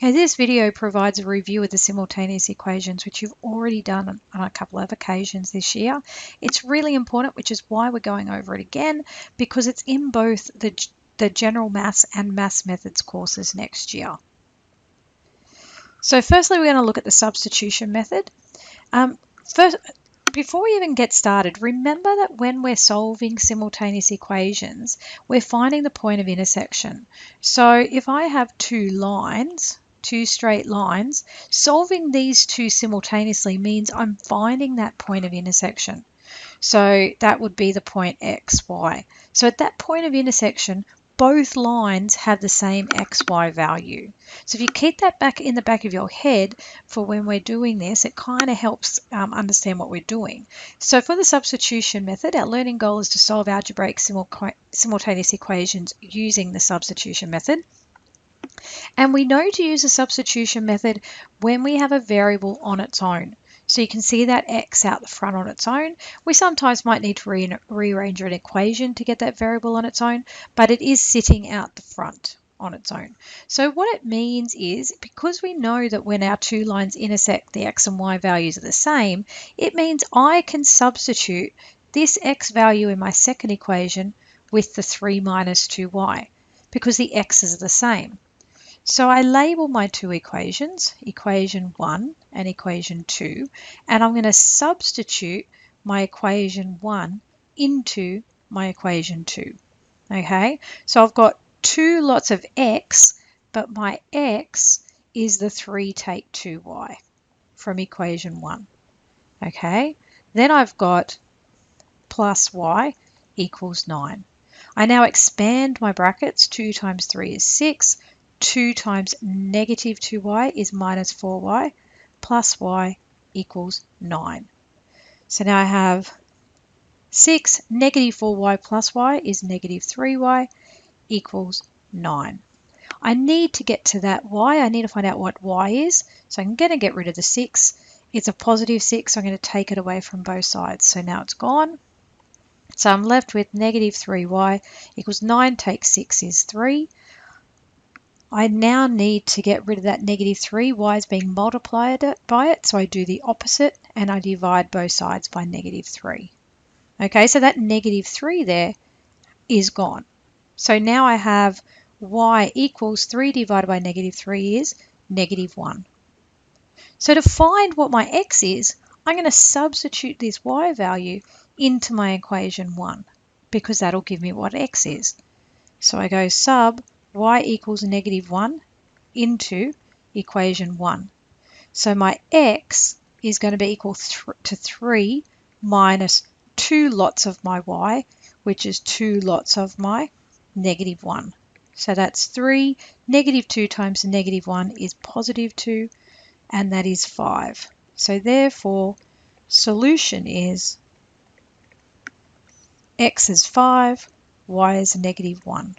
Okay, this video provides a review of the simultaneous equations, which you've already done on a couple of occasions this year. It's really important, which is why we're going over it again, because it's in both the general maths and maths methods courses next year. So firstly, we're going to look at the substitution method. Before we even get started, remember that when we're solving simultaneous equations, we're finding the point of intersection. So if I have two straight lines, solving these two simultaneously means I'm finding that point of intersection. So that would be the point x, y. So at that point of intersection, both lines have the same xy value. So if you keep that back in the back of your head for when we're doing this, it kind of helps understand what we're doing. So for the substitution method, our learning goal is to solve algebraic simultaneous equations using the substitution method. And we know to use the substitution method when we have a variable on its own. So you can see that x out the front on its own. We sometimes might need to rearrange an equation to get that variable on its own, but it is sitting out the front on its own. So what it means is, because we know that when our two lines intersect, the x and y values are the same, it means I can substitute this x value in my second equation with the 3 minus 2y, because the x's are the same. So I label my two equations, equation 1 and equation 2, and I'm going to substitute my equation 1 into my equation 2. Okay, so I've got two lots of x, but my x is the 3 take 2y from equation 1. Okay, then I've got plus y equals 9. I now expand my brackets. 2 times 3 is 6. 2 times negative 2y is minus 4y, plus y equals 9. So now I have 6, negative 4y plus y is negative 3y equals 9. I need to get to that y. I need to find out what y is. So I'm going to get rid of the 6. It's a positive 6, so I'm going to take it away from both sides. So now it's gone. So I'm left with negative 3y equals 9 take 6 is 3. I now need to get rid of that negative 3. Y is being multiplied by it, so I do the opposite and I divide both sides by negative 3. Okay, so that negative 3 there is gone. So now I have y equals 3 divided by negative 3 is negative 1. So to find what my x is, I'm going to substitute this y value into my equation 1, because that'll give me what x is. So I go sub y equals negative 1 into equation 1. So my x is going to be equal to 3 minus 2 lots of my y, which is 2 lots of my negative 1. So that's 3. Negative 2 times the negative 1 is positive 2, and that is 5. So therefore, solution is x is 5, y is negative 1.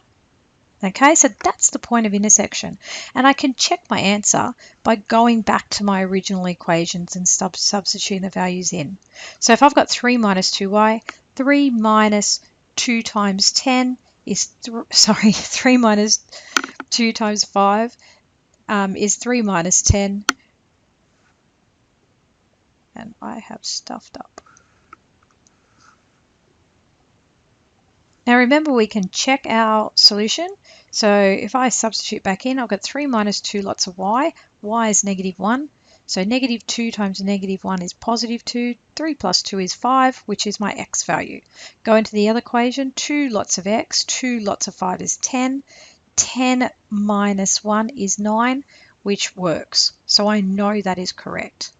Okay, so that's the point of intersection. And I can check my answer by going back to my original equations and substituting the values in. So if I've got 3 minus 2y, 3 minus 2 times 10 is, 3 minus 2 times 5 is 3 minus 10. And I have stuffed up. Now remember, we can check our solution. So if I substitute back in, I've got 3 minus 2 lots of y. Y is negative 1. So negative 2 times negative 1 is positive 2. 3 plus 2 is 5, which is my x value. Go into the other equation. 2 lots of x. 2 lots of 5 is 10. 10 minus 1 is 9, which works. So I know that is correct.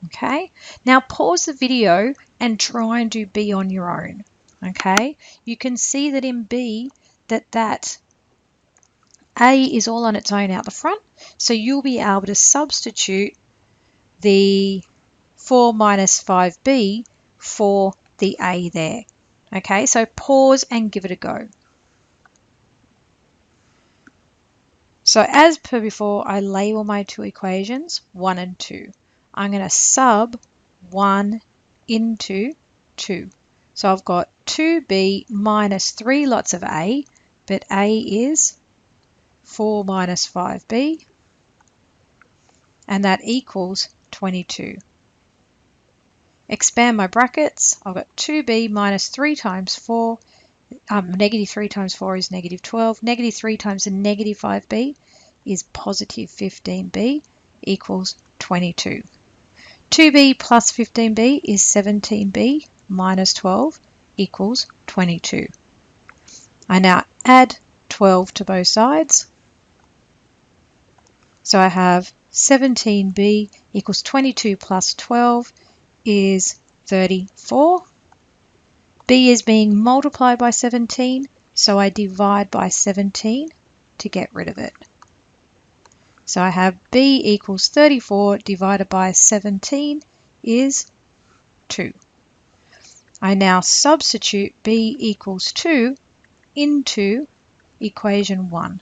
Okay. Now pause the video and try and do B on your own. Okay, you can see that in B that A is all on its own out the front, so you'll be able to substitute the 4 minus 5B for the A there. Okay, so pause and give it a go. So as per before, I label my two equations, 1 and 2. I'm going to sub 1 into 2. So I've got 2b minus 3 lots of a, but a is 4 minus 5b and that equals 22. Expand my brackets. I've got 2b minus 3 times 4. Negative 3 times 4 is negative 12. Negative 3 times the negative 5b is positive 15b equals 22. 2b plus 15b is 17b minus 12 equals 22. I now add 12 to both sides. So I have 17b equals 22 plus 12 is 34. b is being multiplied by 17, so I divide by 17 to get rid of it. So I have b equals 34 divided by 17 is 2. I now substitute b equals 2 into equation 1.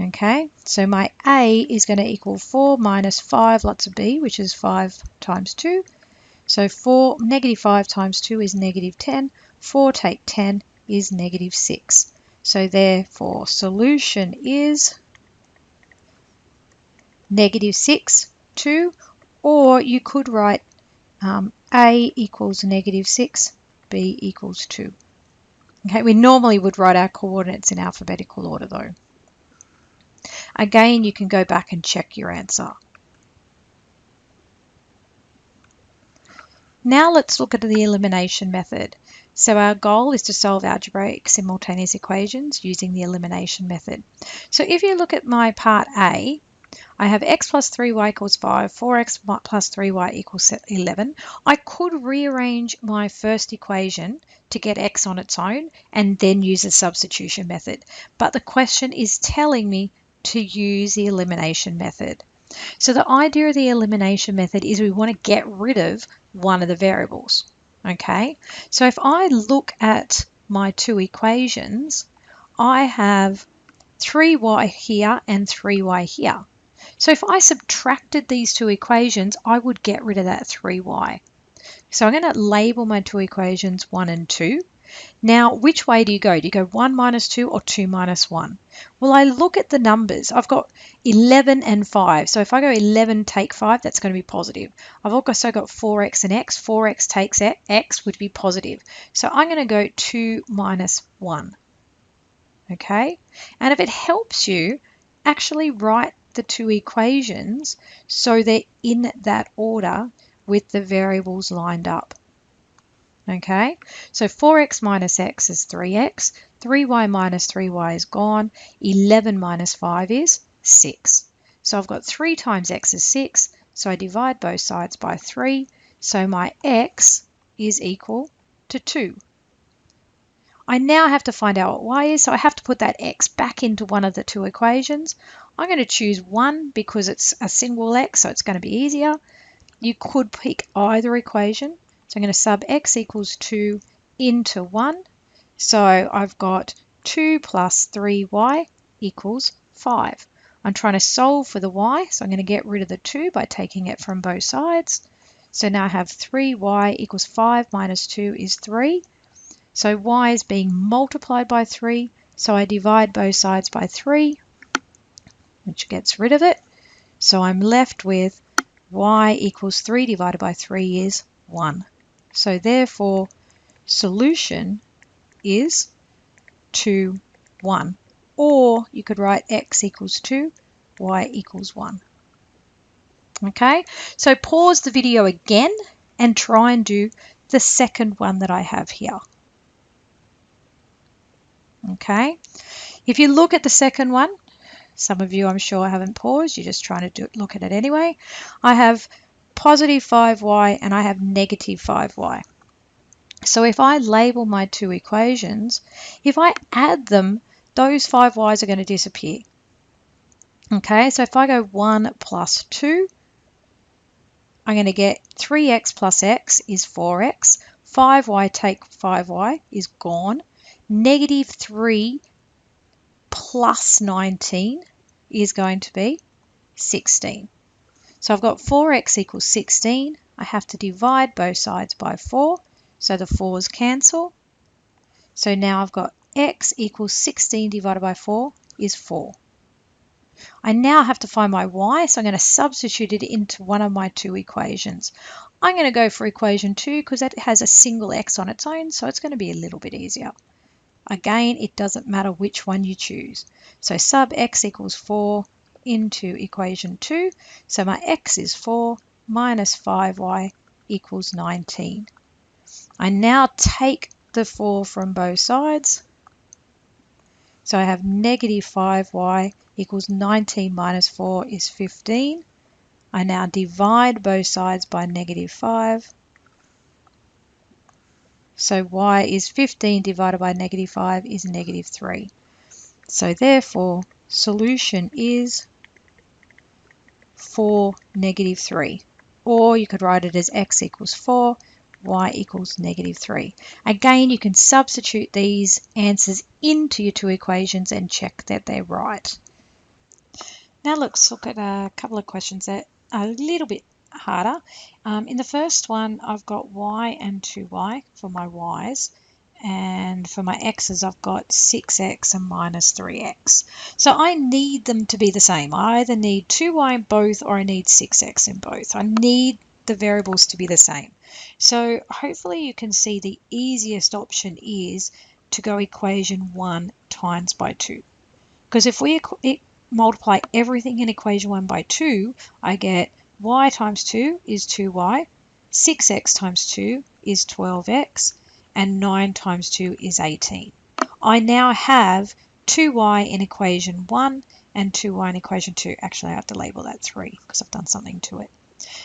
Okay, so my a is going to equal 4 minus 5 lots of b, which is 5 times 2. So negative 5 times 2 is negative 10. 4 take 10 is negative 6. So therefore solution is negative 6, 2, or you could write a equals negative 6, b equals 2. Okay, we normally would write our coordinates in alphabetical order though. Again, you can go back and check your answer. Now let's look at the elimination method. So our goal is to solve algebraic simultaneous equations using the elimination method. So if you look at my part A, I have x plus 3y equals 5, 4x plus 3y equals 11. I could rearrange my first equation to get x on its own and then use the substitution method. But the question is telling me to use the elimination method. So the idea of the elimination method is we want to get rid of one of the variables. Okay, so if I look at my two equations, I have 3y here and 3y here. So if I subtracted these two equations, I would get rid of that 3y. So I'm going to label my two equations 1 and 2. Now, which way do you go? Do you go 1 minus 2 or 2 minus 1? Well, I look at the numbers. I've got 11 and 5. So if I go 11 take 5, that's going to be positive. I've also got 4x and x. 4x takes x would be positive. So I'm going to go 2 minus 1. Okay? And if it helps you, actually write the two equations so they're in that order with the variables lined up. Okay, so 4x minus x is 3x, 3y minus 3y is gone, 11 minus 5 is 6. So I've got 3 times x is 6, so I divide both sides by 3, so my x is equal to 2. I now have to find out what y is, so I have to put that x back into one of the two equations. I'm going to choose 1 because it's a single x, so it's going to be easier. You could pick either equation. So I'm going to sub x equals 2 into 1. So I've got 2 plus 3y equals 5. I'm trying to solve for the y, so I'm going to get rid of the 2 by taking it from both sides. So now I have 3y equals 5 minus 2 is 3. So y is being multiplied by 3, so I divide both sides by 3, which gets rid of it. So I'm left with y equals 3 divided by 3 is 1. So therefore, solution is 2, 1. Or you could write x equals 2, y equals 1. Okay, so pause the video again and try and do the second one that I have here. Okay, if you look at the second one, some of you I'm sure haven't paused, you're just trying to look at it anyway. I have positive 5y and I have negative 5y. So if I label my two equations, if I add them, those 5y's are going to disappear. Okay, so if I go 1 plus 2, I'm going to get 3x plus x is 4x. 5y take 5y is gone. Negative 3 plus 19 is going to be 16. So I've got 4x equals 16. I have to divide both sides by 4, so the 4's cancel. So now I've got x equals 16 divided by 4 is 4. I now have to find my y, so I'm going to substitute it into one of my two equations. I'm going to go for equation 2 because that has a single x on its own, so it's going to be a little bit easier. Again, it doesn't matter which one you choose. So sub x equals 4 into equation 2. So my x is 4 minus 5y equals 19. I now take the 4 from both sides. So I have negative 5y equals 19 minus 4 is 15. I now divide both sides by negative 5. So y is 15 divided by negative 5 is negative 3. So therefore, solution is 4, negative 3. Or you could write it as x equals 4, y equals negative 3. Again, you can substitute these answers into your two equations and check that they're right. Now let's look at a couple of questions that are a little bit harder. In the first one, I've got y and 2y for my y's, and for my x's, I've got 6x and minus 3x. So I need them to be the same. I either need 2y in both or I need 6x in both. I need the variables to be the same. So hopefully you can see the easiest option is to go equation 1 times by 2. Because if we multiply everything in equation 1 by 2, I get y times 2 is 2y, 6x times 2 is 12x, and 9 times 2 is 18. I now have 2y in equation 1 and 2y in equation 2. Actually, I have to label that 3 because I've done something to it.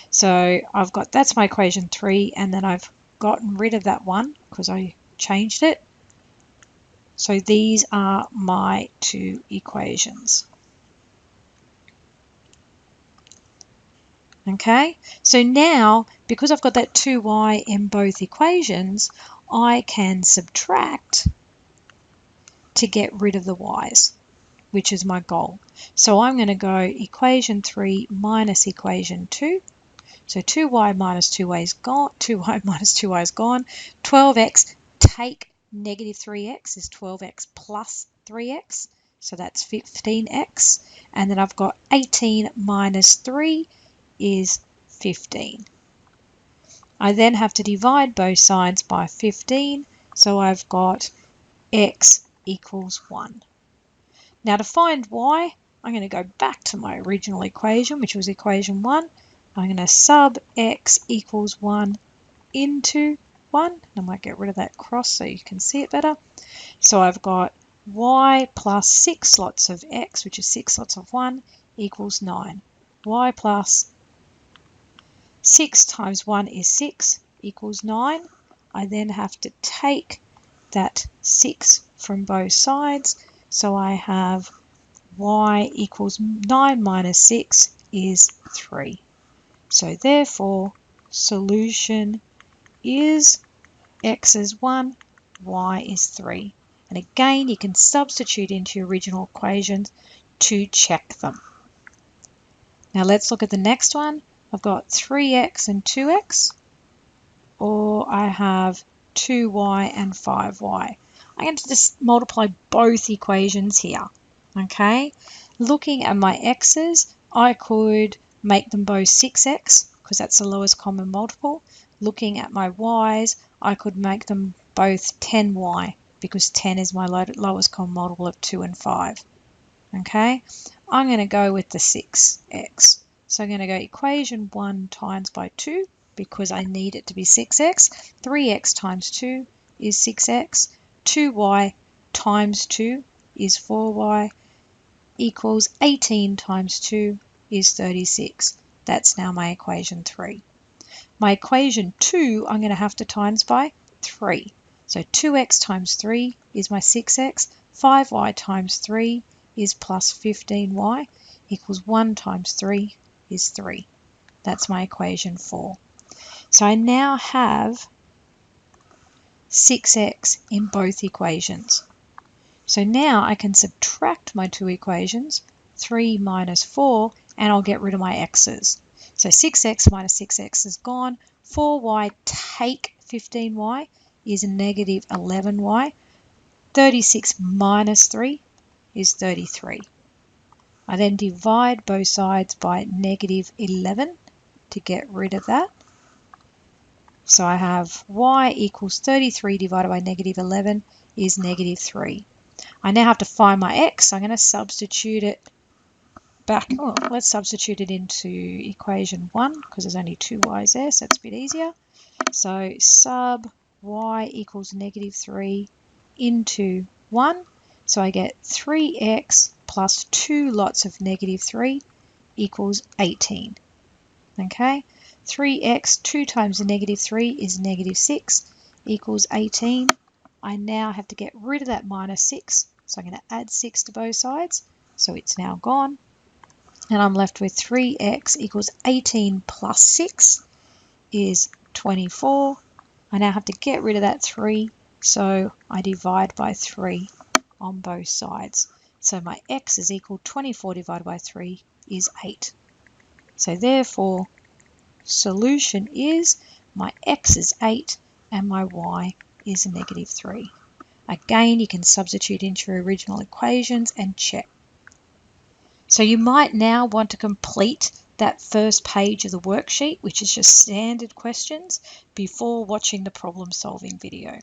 So I've got, that's my equation 3, and then I've gotten rid of that 1 because I changed it. So these are my two equations. Okay, so now because I've got that 2y in both equations, I can subtract to get rid of the y's, which is my goal. So I'm going to go equation 3 minus equation 2. So 2y minus 2y is gone. 2y minus 2y is gone. 12x take negative 3x is 12x plus 3x. So that's 15x. And then I've got 18 minus 3 is 15. I then have to divide both sides by 15, so I've got x equals 1. Now to find y, I'm going to go back to my original equation, which was equation 1. I'm going to sub x equals 1 into 1. I might get rid of that cross so you can see it better. So I've got y plus 6 lots of x, which is 6 lots of 1, equals 9. Y plus 6 times 1 is 6 equals 9. I then have to take that 6 from both sides. So I have y equals 9 minus 6 is 3. So therefore, solution is x is 1, y is 3. And again, you can substitute into your original equations to check them. Now let's look at the next one. I've got 3x and 2x, or I have 2y and 5y. I'm going to just multiply both equations here, okay? Looking at my x's, I could make them both 6x, because that's the lowest common multiple. Looking at my y's, I could make them both 10y, because 10 is my lowest common multiple of 2 and 5, okay? I'm going to go with the 6x. So I'm going to go equation 1 times by 2 because I need it to be 6x. 3x times 2 is 6x. 2y times 2 is 4y equals 18 times 2 is 36. That's now my equation 3. My equation 2 I'm going to have to times by 3. So 2x times 3 is my 6x. 5y times 3 is plus 15y equals 1 times 3 is 3. That's my equation 4. So I now have 6x in both equations. So now I can subtract my two equations, 3 minus 4, and I'll get rid of my x's. So 6x minus 6x is gone. 4y take 15y is negative 11y. 36 minus 3 is 33. I then divide both sides by negative 11 to get rid of that. So I have y equals 33 divided by negative 11 is negative 3. I now have to find my x. I'm going to substitute it back. Oh, let's substitute it into equation 1 because there's only two y's there, so it's a bit easier. So sub y equals negative 3 into 1. So I get 3x plus 2 lots of negative 3 equals 18. Okay, 3x, 2 times the negative 3 is negative 6 equals 18. I now have to get rid of that minus 6. So I'm going to add 6 to both sides. So it's now gone. And I'm left with 3x equals 18 plus 6 is 24. I now have to get rid of that 3. So I divide by 3 on both sides. So my x is equal 24 divided by 3 is 8. So therefore, solution is my x is 8 and my y is negative 3. Again, you can substitute into your original equations and check. So you might now want to complete that first page of the worksheet, which is just standard questions, before watching the problem solving video.